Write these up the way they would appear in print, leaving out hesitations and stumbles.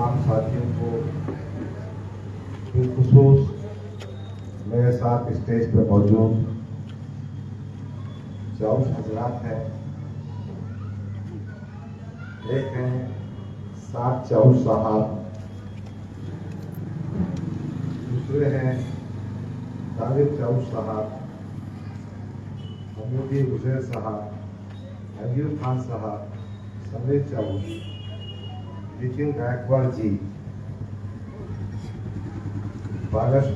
तमाम साथियों को, बिलखुसूस मेरे साथ स्टेज पर मौजूद चौश हजरात हैं। एक हैं साद चौश साहब, दूसरे हैं तालिब चौश साहब, हमूदी उजैर साहब, अयूब खान साहब, समीर चौश, नितिन गायकवाड़ जी, पारस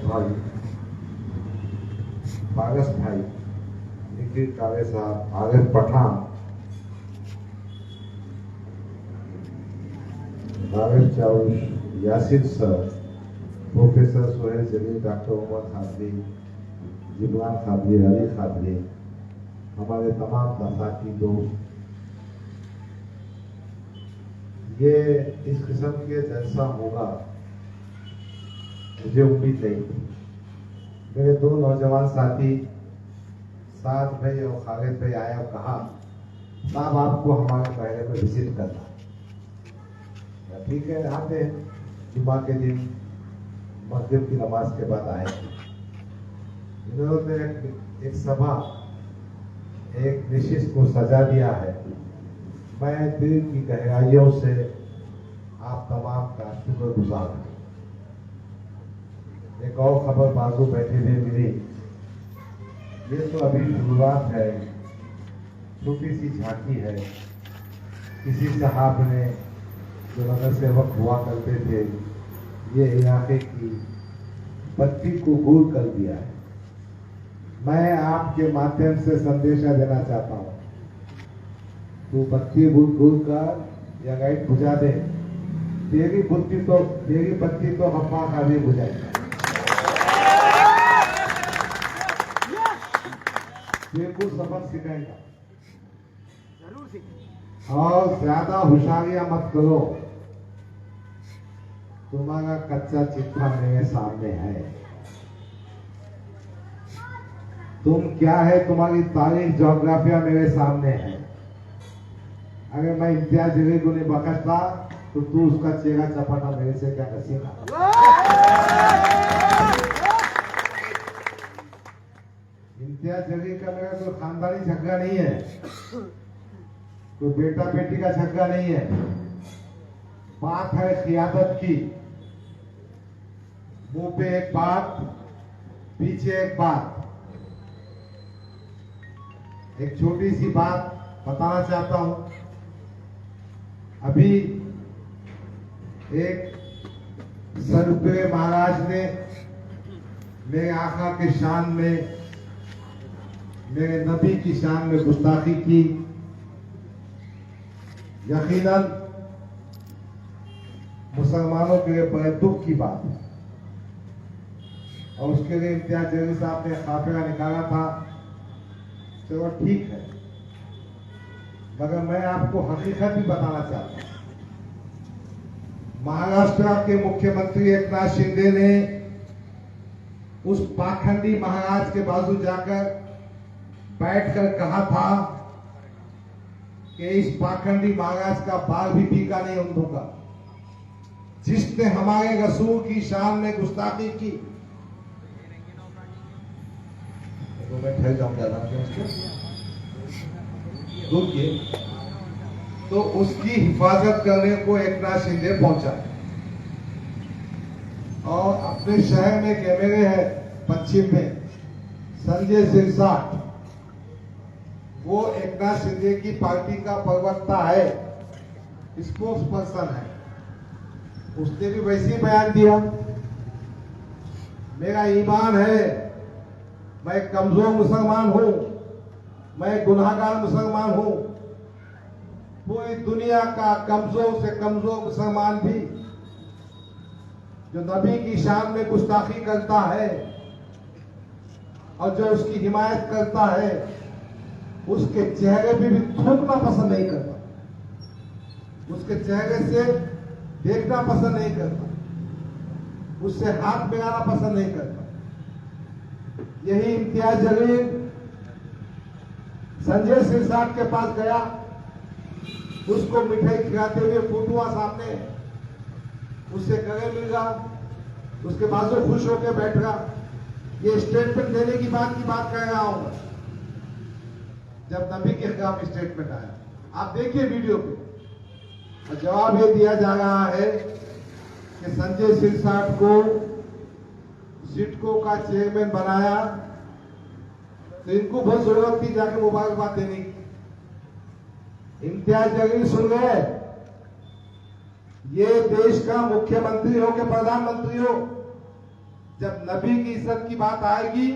भाई, निखिल काले साहब, आरिफ पठान, रावेश चौश, यासिर सर, प्रोफेसर सोहेल जलील, डॉक्टर उमर खादरी, जिब्रान खादरी, अली खादरी, हमारे तमाम साथी दोस्त, ये इस किस्म के जलसा होगा मुझे उम्मीद नहीं थी। मेरे दो नौजवान साथी साद भाई और खालिद भाई आए और कहा साहब आपको हमारे पहले में विजिट करना। ठीक है, आते हैं, जुम्मा के दिन मस्जिद की नमाज के बाद आए। इन्होंने एक सभा, एक नशिस्त को सजा दिया है। मैं दिल की गहराइयों से आप तमाम का शुक्रगुजार हूं। एक और खबर बाजू बैठे हुए मिली, ये तो अभी शुरुआत है, छोटी सी झांकी है। किसी साहब ने जो नगर सेवक हुआ करते थे, ये इलाके की बत्ती को गुल कर दिया है। मैं आपके माध्यम से संदेशा देना चाहता हूँ, तू बत्ती गुल कर या लाइट बुझा दे, तेरी बत्ती तो अम्मा खाली बुझाएगी। बिल्कुल सबक सिखाएगा, जरूर सिखाएगा। और ज्यादा होशियारियां मत करो। तुम्हारा कच्चा चिट्ठा मेरे सामने है। तुम क्या है, तुम्हारी तारीख ज्योग्राफिया मेरे सामने है। अगर मैं इम्तियाज जलील को नहीं बख्शता तो तू उसका चेहरा चपाटा मेरे से क्या कसीगा। इम्तियाज जलील का मेरा कोई खानदानी झगड़ा नहीं है, कोई बेटा बेटी का झगड़ा नहीं है। बात है क़ियादत की। मुंह पे एक बात, पीछे एक बात। एक छोटी सी बात बताना चाहता हूं। अभी एक सदगुरु महाराज ने मेरे आका के शान में, मेरे नबी की शान में गुस्ताखी की। यकीनन मुसलमानों के लिए बड़े दुख की बात है, और उसके लिए इम्तियाज जलील साहब ने काफिला निकाला था। चलो ठीक है, मगर मैं आपको हकीकत भी बताना चाहता हूं। महाराष्ट्र के मुख्यमंत्री एकनाथ शिंदे ने उस पाखंडी महाराज के बाजू जाकर बैठकर कहा था कि इस पाखंडी महाराज का बाल भी पीका नहीं उठूंगा, जिसने हमारे रसूल की शान में गुस्ताखी की। तो मैं ठहर जाऊंगा तो उसकी हिफाजत करने को एकनाथ शिंदे पहुंचा, और अपने शहर में कैमरे है पश्चिम में, संजय सिरसाट, वो एकनाथ शिंदे की पार्टी का प्रवक्ता है, स्पोक्स पर्सन है। उसने भी वैसे ही बयान दिया, मेरा ईमान है, मैं कमजोर मुसलमान हूं, मैं गुनाहगार मुसलमान हूं। पूरी दुनिया का कमजोर से कमजोर मुसलमान भी जो नबी की शान में गुस्ताखी करता है और जो उसकी हिमायत करता है, उसके चेहरे पे भी थूकना पसंद नहीं करता, उसके चेहरे से देखना पसंद नहीं करता, उससे हाथ मिलाना पसंद नहीं करता। यही इम्तियाज जलील संजय सिरसाट के पास गया, उसको मिठाई खिलाते हुए फोटुआ सामने, उससे गले मिल रहा, उसके बाजू खुश होकर बैठ रहा। ये स्टेटमेंट देने की बात कर रहा हूं जब नबी के खिलाफ स्टेटमेंट आया। आप देखिए वीडियो पे। और जवाब ये दिया जा रहा है कि संजय सिरसाट को सिडको का चेयरमैन बनाया तो इनको बहुत जरूरत थी जाके मुबारकबाद देने की। इम्तियाज जलील सुन गए, ये देश का मुख्यमंत्री हो के प्रधानमंत्री हो, जब नबी की इज्जत की बात आएगी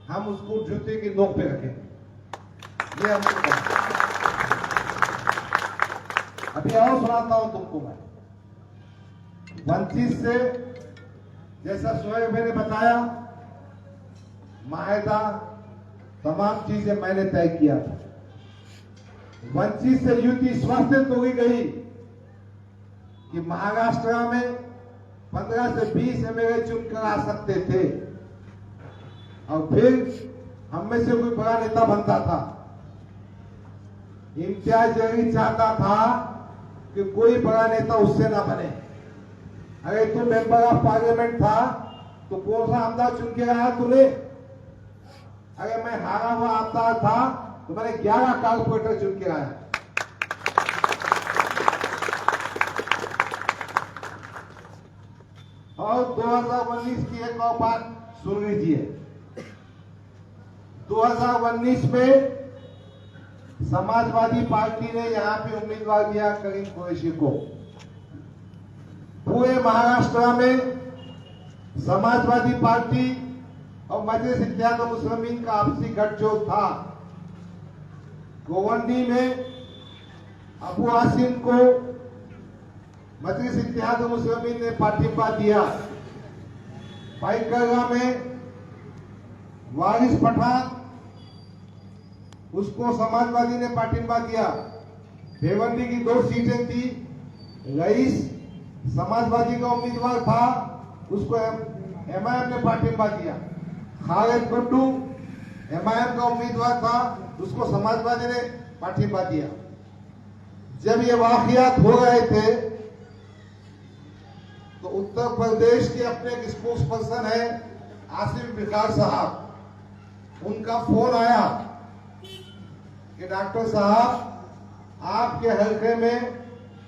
हम उसको जूते की नोक पे रखेंगे। ये हमको कहा। अभी और सुनाता हूं तुमको मैं। 25 से जैसा शोएब मैंने बताया, माहिदा तमाम चीजें मैंने तय किया था। 25 से युति स्वस्थ हो गई कि महाराष्ट्र में 15 से 20 एमएलए चुनकर आ सकते थे और फिर हम में से कोई बड़ा नेता बनता था। इम्तियाज जलील चाहता था कि कोई बड़ा नेता उससे ना बने। अगर तू मेंबर ऑफ पार्लियामेंट था तो कौन सा आमदार चुन के आया तूने? अगर मैं हारा हुआ आमदार था तो मैंने 11 कारपोरेटर चुन के आया। और 2019 की एक और बात सुन लीजिए। 2019 में समाजवादी पार्टी ने यहां पे उम्मीदवार दिया करीम कुरैशी को। पूरे महाराष्ट्र में समाजवादी पार्टी और मजलिस इत्तेहाद मुस्लिमीन का आपसी गठजोड़ था। गोवंडी में अबू आसिम को मजलिस इत्तेहाद मुस्लिमीन ने पाठिंबा दिया। पाइकरगा में वारिस पठान, उसको समाजवादी ने पाठिंबा दिया। भिवंडी की 2 सीटें थी, रईस समाजवादी का उम्मीदवार था, उसको एमआईएम ने पाठिंबा दिया। खालिद गुड्डू एमआईएम का उम्मीदवार था, उसको समाजवादी ने पाठिंबा दिया। जब ये वाकयात हो रहे थे तो उत्तर प्रदेश के अपने एक स्पोक्स पर्सन है आसिफ बिखार साहब, उनका फोन आया कि डॉक्टर साहब आपके हल्के में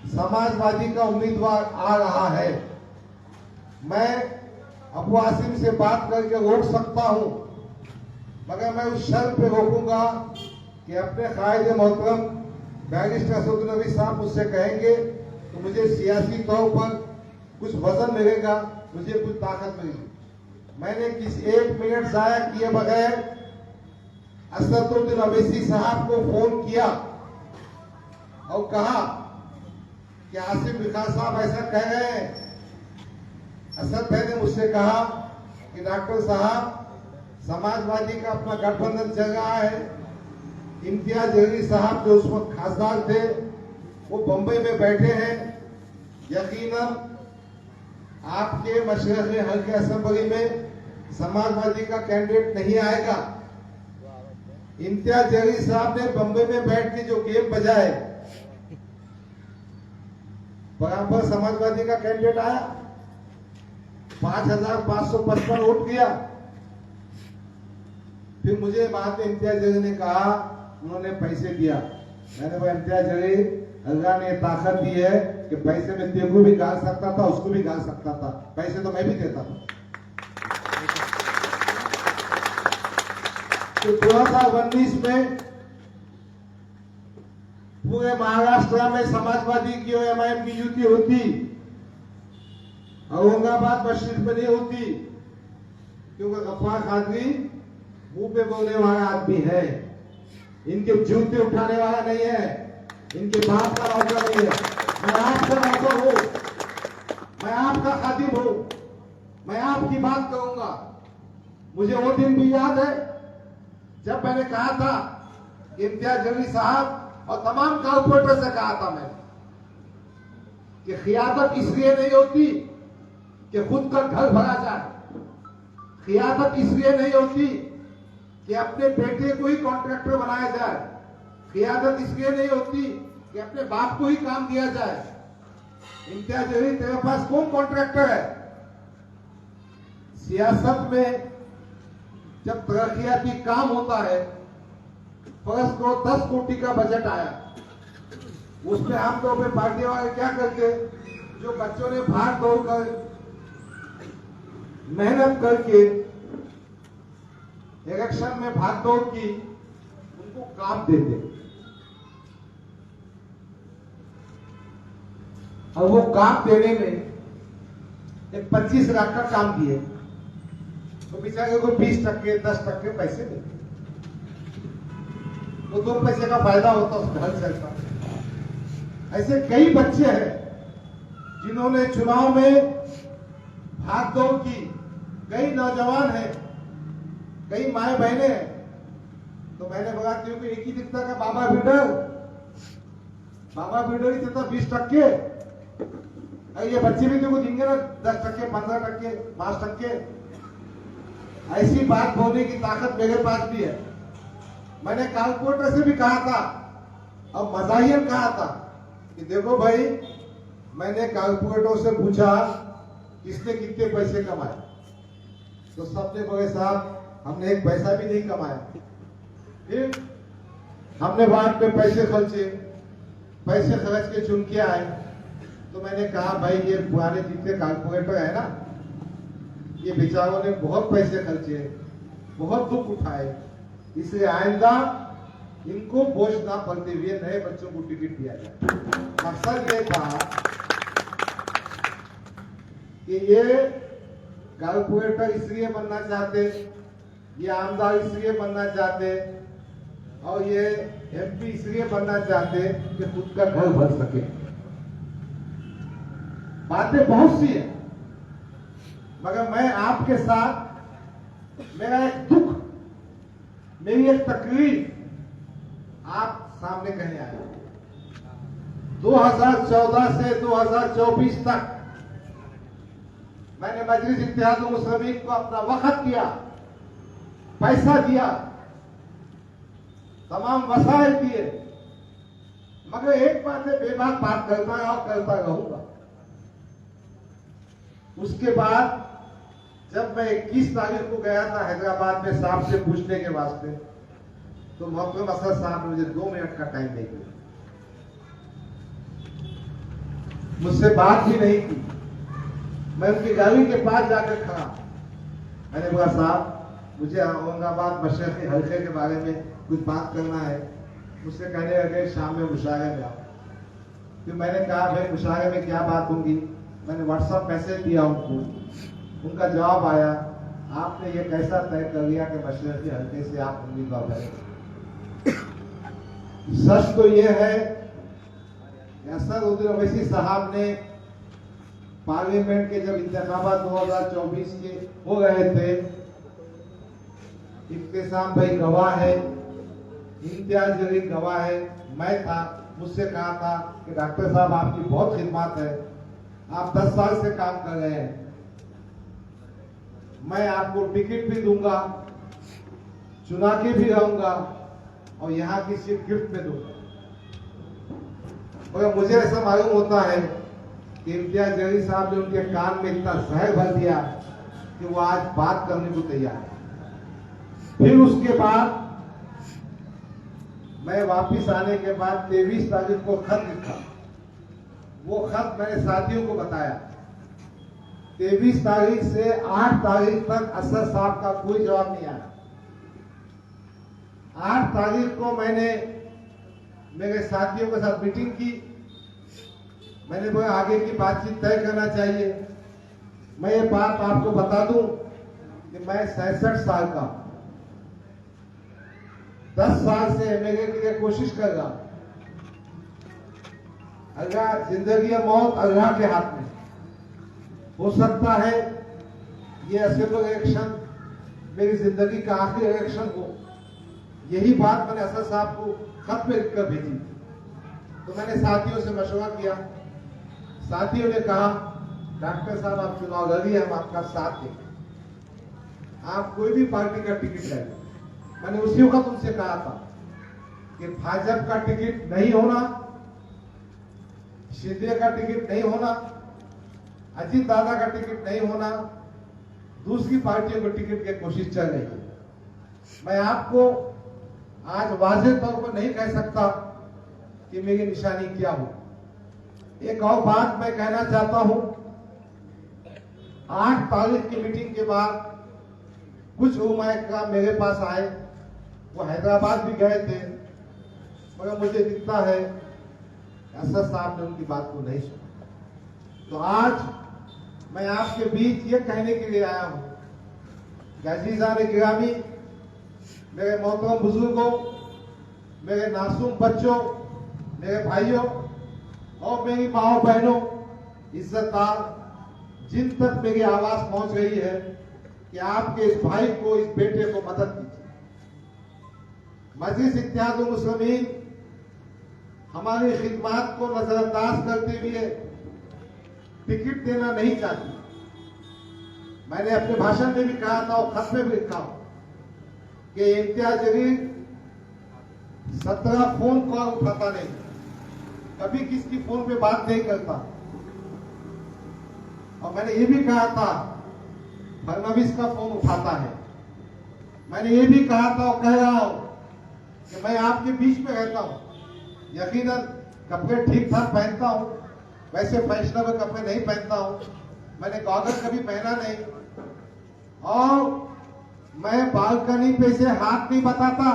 समाजवादी का उम्मीदवार आ रहा है, मैं अबू आसिम से बात करके रोक सकता हूं, मगर मैं उस शर्त पे रोकूंगा कि अपने कायदे मोहतरम बैरिस्टर असदुद्दीन नबी साहब मुझसे कहेंगे तो मुझे सियासी तौर पर कुछ वजन मिलेगा, मुझे कुछ ताकत मिलेगी। मैंने किसी 1 मिनट जाया किए बगैर असदुद्दीन अवैसी साहब को फोन किया और कहा कि आसिफ बिखार साहब ऐसा कह रहे हैं। असद भाई ने मुझसे कहा कि डॉक्टर साहब समाजवादी का अपना गठबंधन चल रहा है, इम्तियाज जलील साहब जो उस वक्त खासदार थे वो बंबई में बैठे हैं, यकीनन आपके मशरक़ी हल्के असेंबली में समाजवादी का कैंडिडेट नहीं आएगा। इम्तियाज जलील साहब ने बंबई में बैठ के जो गेम बजाए, बराबर समाजवादी का कैंडिडेट आया, 5555 वोट किया। फिर मुझे बाद में इम्तियाज जलील ने कहा उन्होंने पैसे दिया। मैंने कहा इम्तियाज जलील, अल्लाह ने ताकत दी है कि पैसे में तेरे को भी गाल सकता था, उसको भी गाल सकता था, पैसे तो मैं भी देता था। तो 2019 में पूरे महाराष्ट्र में समाजवादी की और एमआईएम की युति होती, औरंगाबाद बशीर में नहीं होती, क्योंकि गफ्फार कादरी मुंह पे बोलने वाला आदमी है, इनके जूते उठाने वाला नहीं है, इनके बाप का नौकर नहीं है। मैं आपका नौकर हूं, मैं आपका खादिम हूं, मैं आपकी बात करूंगा। मुझे वो दिन भी याद है जब मैंने कहा था इम्तियाज जलील साहब और तमाम कारपोरेटर से कहा था मैंने कि खियादत इसलिए नहीं होती कि खुद का घर भरा जाए, खियादत इसलिए नहीं होती कि अपने बेटे को ही कॉन्ट्रैक्टर बनाया जाए, खियादत इसलिए नहीं होती कि अपने बाप को ही काम दिया जाए, इम्तियाज जलील तेरे पास कौन कॉन्ट्रैक्टर है? सियासत में जब तरक्याती काम होता है, फर्ज को 10 कोटि का बजट आया, उसमें आमतौर पे पार्टी वाले क्या करते, जो बच्चों ने भाग दौड़ कर मेहनत करके इलेक्शन में भाग दौड़ की, उनको काम देते, और वो काम देने में एक 25 लाख का काम दिए तो बेचारे को 20%, 10% पैसे देते, तो 2 पैसे का फायदा होता, उसका हल चलता। ऐसे कई बच्चे हैं जिन्होंने चुनाव में भाग दौड़ की, कई नौजवान हैं, कई माए बहने हैं। तो मैंने बताती हूँ कि एक ही दिखता का बाबा बिल्डर ही देता 20%, ये बच्चे भी तुमको देंगे ना 10%, 15%, 5%। ऐसी बात बोलने की ताकत मेरे पास भी है। मैंने कॉर्पोरेटर से भी कहा था और मजाहियन कहा था कि देखो भाई, मैंने कॉर्पोरेटरों से पूछा किसने कितने पैसे कमाए, तो सबने बोले साहब हमने एक पैसा भी नहीं कमाया। फिर हमने वार्ड में पैसे खर्च के चुन के आए। तो मैंने कहा भाई ये पुराने जितने कॉर्पोरेटर है ना, ये बेचारों ने बहुत पैसे खर्चे, बहुत दुख उठाए, इसलिए आइंदा इनको बोझ ना पड़ते हुए नए बच्चों को टिकट दिया जाए। मकसद ये था कि ये कॉर्पोरेटर इसलिए बनना चाहते, ये आमदार इसलिए बनना चाहते, और ये एमपी इसलिए बनना चाहते कि खुद का घर भर सके। बातें बहुत सी है, मगर मैं आपके साथ मेरा एक दुख, मेरी एक तकलीफ आप सामने कहने आया। 2014 से 2024 तक मैंने मजलिस इत्तेहादुल मुस्लिमीन को अपना वक्त दिया, पैसा दिया, तमाम वसाइल दिए, मगर एक बात है, बेबाक बात करता है और करता रहूंगा। उसके बाद जब मैं 21 तारीख को गया था हैदराबाद में साहब से पूछने के वास्ते, तो मोहम्मद असद साहब ने मुझे 2 मिनट का टाइम नहीं दिया, मुझसे बात भी नहीं की। मैं उनकी गाड़ी के पास जाकर खड़ा, मैंने बोला साहब मुझे औरंगाबाद मशरक़ी हल्के के बारे में कुछ बात करना है। मुझसे कहने लगे शाम में मुशायरे में आओ। फिर मैंने कहा भाई मुशायरे में क्या बात होगी। मैंने व्हाट्सएप मैसेज दिया उनको, उनका जवाब आया, आपने ये कैसा तय कर लिया कि मशरक़ी हल्के से आप उम्मीदवार हैं। सच तो ये है कि असदुद्दीन ओवैसी साहब ने पार्लियामेंट के जब इंतखाबात 2024 के हो रहे थे, इब्तिसाम भाई गवाह है, इम्तियाज जलील गवाह है, मैं था, मुझसे कहा था कि डॉक्टर साहब आपकी बहुत खिदमत है, आप 10 साल से काम कर रहे हैं, मैं आपको टिकट भी दूंगा, चुना के भी रहूंगा और यहाँ की सीट गिफ्ट में दूंगा। मगर मुझे ऐसा मालूम होता है कि इम्तियाज जलील साहब ने उनके कान में इतना जहर भर दिया कि वो आज बात करने को तैयार है। फिर उसके बाद मैं वापिस आने के बाद 23 तारीख को खत लिखा। वो खत मैंने साथियों को बताया। 23 तारीख से 8 तारीख तक असद साहब का कोई जवाब नहीं आया। 8 तारीख को मैंने मेरे साथियों के साथ मीटिंग की। मैंने बोला आगे की बातचीत तय करना चाहिए। मैं ये बात आपको बता दूं कि मैं 66 साल का, 10 साल से एमएलए के लिए कोशिश कर रहा। अल्लाह, जिंदगी और मौत अल्लाह के हाथ में। हो सकता है ये असेंबली इलेक्शन मेरी जिंदगी का आखिरी इलेक्शन हो। यही बात मैंने असद साहब को खत में लिखकर भेजी। तो मैंने साथियों से मशवरा किया। साथियों ने कहा डॉक्टर साहब आप चुनाव लड़िए, हम आपका साथ देंगे, आप कोई भी पार्टी का टिकट ले। मैंने उसी वक्त उनसे कहा था कि भाजपा का टिकट नहीं होना, शिंदे का टिकट नहीं होना, अजीत दादा का टिकट नहीं होना, दूसरी पार्टियों को टिकट की कोशिश चल रही है। मैं आपको आज वाज़ेह तौर पर नहीं कह सकता कि मेरी निशानी क्या हो। एक और बात मैं कहना चाहता हूं, 8 तारीख की मीटिंग के बाद कुछ उम्मीदवार मेरे पास आए, वो हैदराबाद भी गए थे, मगर मुझे दिखता है असद साहब ने उनकी बात को नहीं सुना। तो आज मैं आपके बीच ये कहने के लिए आया हूं कि अजीज़ान गिरामी, मेरे मोहतरम बुजुर्गों, मेरे मासूम बच्चों, मेरे भाइयों और मेरी माओ बहनों, इज्जतदार, जिन तक मेरी आवाज पहुंच रही है कि आपके इस भाई को, इस बेटे को मदद कीजिए। मजलिस इत्तेहादुल मुस्लिमीन हमारी खिदमत को नजरअंदाज करते हुए टिकट देना नहीं चाहती। मैंने अपने भाषण में भी कहा था और खत में भी लिखा कि इम्तियाज जलील 17 फोन कॉल उठाता नहीं, कभी किसकी फोन पे बात नहीं करता। और मैंने ये भी कहा था फडणवीस का फोन उठाता है। मैंने ये भी कहा था और कह रहा हूं कि मैं आपके बीच में रहता हूं, यकीनन कपड़े ठीक ठाक पहनता हूं, वैसे फैशनेबल कपड़े नहीं पहनता हूं, मैंने गॉगल कभी पहना नहीं, और मैं बालकनी पे से हाथ नहीं बताता।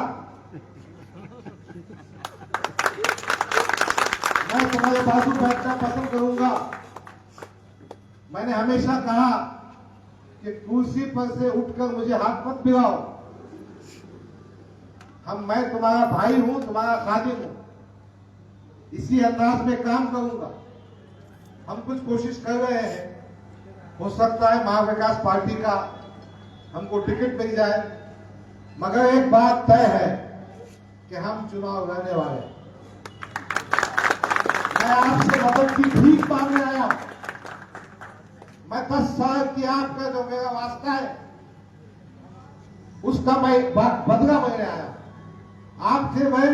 मैं तुम्हारे बाजू बैठना पसंद करूंगा। मैंने हमेशा कहा कि कुर्सी पर से उठकर मुझे हाथ मत मिलाओ। मैं तुम्हारा भाई हूं, तुम्हारा खादिम हूं, इसी अंदाज में काम करूंगा। हम कुछ कोशिश कर रहे हैं, हो सकता है महाविकास पार्टी का हमको टिकट मिल जाए, मगर एक बात तय है कि हम चुनाव लड़ने वाले हैं। मैं आपसे मदद की भीख मांगने आया हूं। मैं 10 साल की आपका जो मेरा वास्ता है उसका मैं बदला लेने आया हूं। आपसे मैं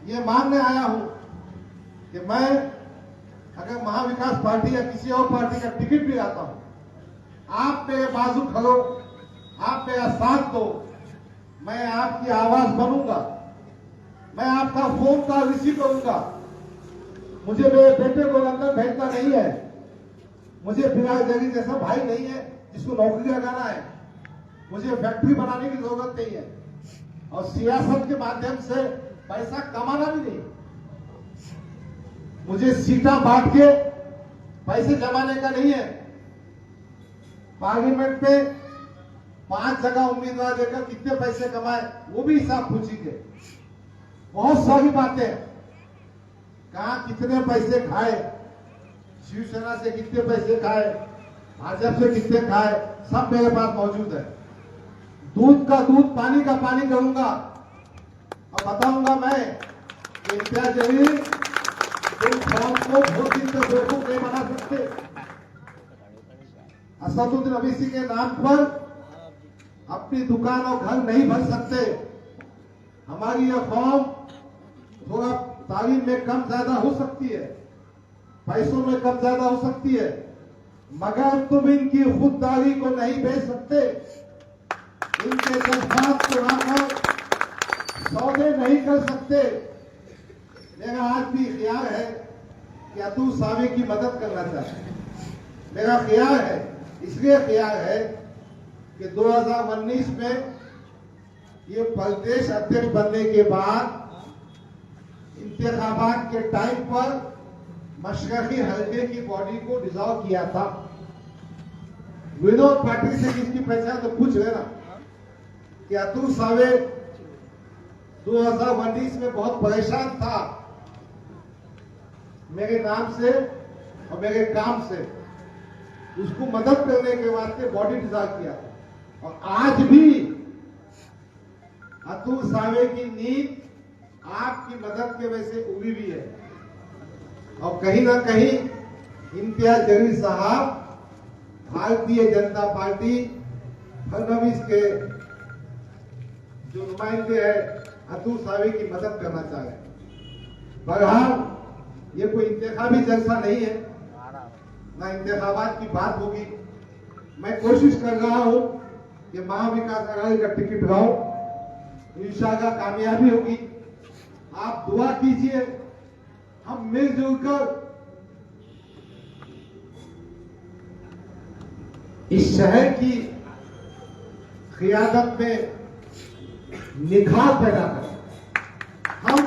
ये मांगने आया हूं कि मैं अगर महाविकास पार्टी या किसी और पार्टी का टिकट भी आता हूं, आप मेरे बाजू खड़ो, आप मेरा साथ दो, मैं आपकी आवाज बनूंगा, मैं आपका फोन कॉल रिसीव करूंगा। मुझे मेरे बेटे को लंदन भेजना नहीं है, मुझे फिलहाल जलील जैसा भाई नहीं है जिसको नौकरी लगाना है, मुझे फैक्ट्री बनाने की जरूरत नहीं है, और सियासत के माध्यम से पैसा कमाना भी नहीं। मुझे सीटा बांट के पैसे जमाने का नहीं है। पार्लियामेंट में 5 जगह उम्मीदवार देकर कितने पैसे कमाए वो भी हिसाब पूछिए। बहुत सारी बातें, कहां कितने पैसे खाए, शिवसेना से कितने पैसे खाए, भाजपा से कितने खाए, सब मेरे पास मौजूद है। दूध का दूध, पानी का पानी करूंगा और बताऊंगा मैं कि इम्तियाज जलील तुम कौन को बहुत दिन तक बेवकूफ नहीं बना सकते। असदुद्दीन अवैसी के नाम पर अपनी दुकान और घर नहीं भर सकते। हमारी यह कौम थोड़ा तालीम में कम ज्यादा हो सकती है, पैसों में कम ज्यादा हो सकती है, मगर तुम इनकी खुददारी को नहीं बेच सकते, इनके जज्बात को लाकर सौदे नहीं कर सकते। मेरा आज भी ख्याल है कि अतुल सावे की मदद करना चाहिए। मेरा ख्याल है, इसलिए ख्याल है कि 2019 में ये प्रदेश अध्यक्ष बनने के बाद इंतखाबात के टाइम पर मशरकी हल्के की बॉडी को डिसॉल्व किया था। विनोद पाटिल से किसकी पहचान तो पूछ लेना कि अतुल सावे 2019 में बहुत परेशान था मेरे नाम से और मेरे काम से, उसको मदद करने के वास्ते बॉडी डिसॉल्व किया था। और आज भी अतुल सावे की नींद आपकी मदद के वजह से उड़ी भी है, और कहीं ना कहीं इम्तियाज जलील साहब भारतीय जनता पार्टी फडणवीस के जो नुमाइंदे हैं अतुल सावे की मदद करना चाह रहे हैं। बहरहाल ये कोई इंतखाबी जलसा नहीं है, ना इंतखाबात की बात होगी। मैं कोशिश कर रहा हूं कि महाविकास आघाड़ी का टिकट लाऊं, इंशाअल्लाह कामयाबी होगी। आप दुआ कीजिए, हम मिलजुल कर इस शहर की क़ियादत में निखार पैदा करें। हम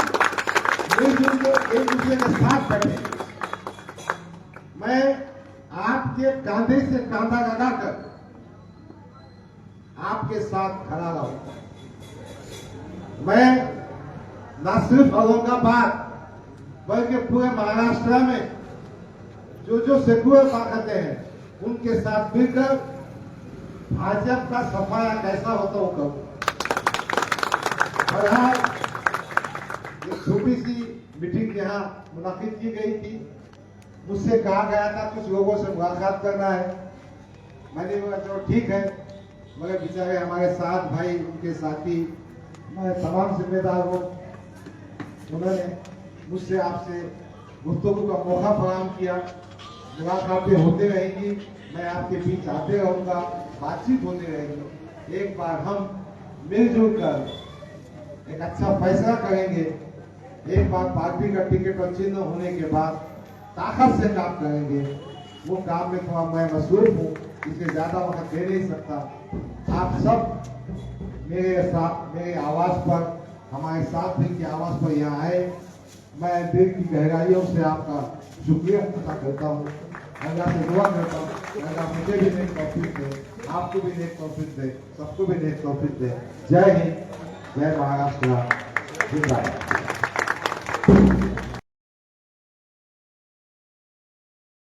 मिलजुल कर एक दूसरे के साथ बैठे। मैं आपके कांधे से कांधा लगाकर आपके साथ खड़ा रहूंगा। मैं न सिर्फ औरंगाबाद बल्कि पूरे महाराष्ट्र में जो सेकुलर ताकतें हैं उनके साथ मिलकर भाजपा का सफाया कैसा होता वो कहूं। और आज एक छोटी सी मीटिंग यहाँ मुनाकिद की गई थी। मुझसे कहा गया था कुछ लोगों से मुलाकात करना है। मैंने बोला चलो ठीक है, मगर बेचारे हमारे साथ भाई, उनके साथी, मैं तमाम जिम्मेदार हूँ, उन्होंने मुझसे आपसे गुफ्तगू का मौका फराहम किया। मुलाकातें होती रहेंगी, मैं आपके बीच आते रहूंगा, बातचीत होती रहेगी। एक बार हम मिलजुल कर एक अच्छा फैसला करेंगे। एक बार पार्टी का टिकट और चिन्ह होने के बाद ताकत से काम करेंगे। वो काम में थोड़ा मैं मसरूफ हूँ, इसलिए ज्यादा वक्त दे नहीं सकता। आप सब मेरे साथ, मेरे आवाज पर, हमारे साथ की आवाज पर यहाँ आए। मैं दिल की गहराइयों से आपका शुक्रिया अदा करता हूँ। अल्लाह से दुआ करता हूँ अल्लाह मुझे भी नेक तौफीक दे, आपको भी नेक तौफीक दे, सबको भी नेक तौफीक दे। जय हिंद, जय महाराष्ट्र, जिंदाबाद।